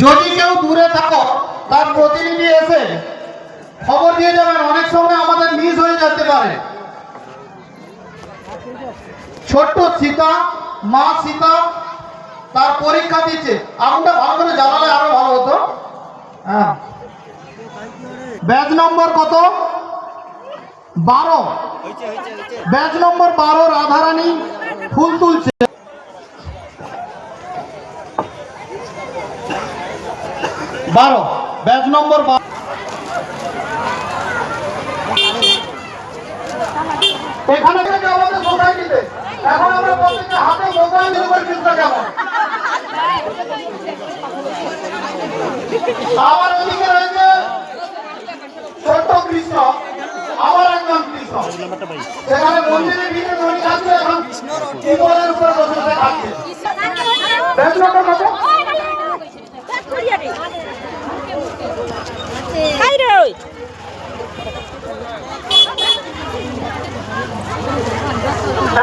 যদি কেউ দূরে থাকো তার প্রতিনিধি এসে খবর দিয়ে যাবেন, অনেক সময় আমাদের মিস হয়ে যেতে পারে। ছোট্ট সীতা, মা সীতা তার পরীক্ষা দিচ্ছে। আগুনটা ভালো করে জ্বালালে আরো ভালো হতো। হ্যাঁ, ব্যাচ নম্বর কত? 12। ব্যাচ নম্বর 12 রাধারানী ফুল তুলছে। Batch number 12। এখানে আমাদের সোসাইটিতে এখন আমরা প্রত্যেকটা হাতে মোবাইল উপর চিন্তা কেমন। আমার ওদিকে রয়েছে ছোট্ট কৃষ্ণ, আমার একজন কৃষ্ণ। সেখানে মন্দিরের ভিতরে নদী আছে, এখন কিবোর্ডের উপর বসে থাকছে। ব্যাচ নম্বর কত?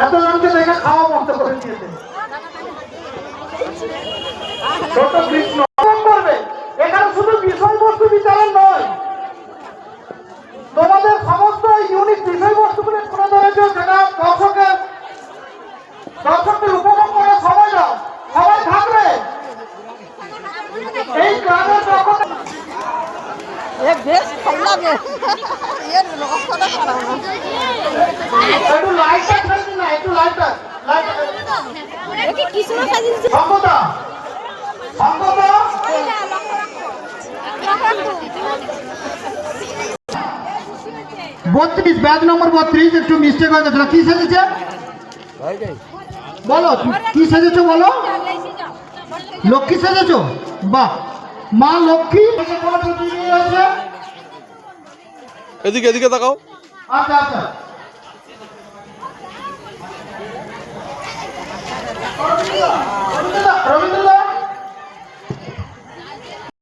এতজনকে দেখে খাওয়া বন্ধ করে দিয়েছে। ছোট কৃষ্ণ করবে। এখানে শুধু বিষয়বস্তু বিচারণ নয়, তোমাদের সমস্ত ইউনিক বিষয়বস্তুগুলি তুলে ধরেছে, সেটা দর্শকদের উপভোগ করার সময় দাও। সবাই থাকবে এই গ্রামের জগতে। একটু লাইটটা খেলবি না, একটু লাইটটা সঙ্গতা 32, ব্যাচ নম্বর 32। একটু মিস্টেক হয়ে গেছিল। কি সেজেছে বলো? কি সেজেছো বলো? লক্ষ্মী সেজেছো? বাহ, মা লক্ষ্মী। এদিকে এদিকে তাকাও। আচ্ছা আচ্ছা।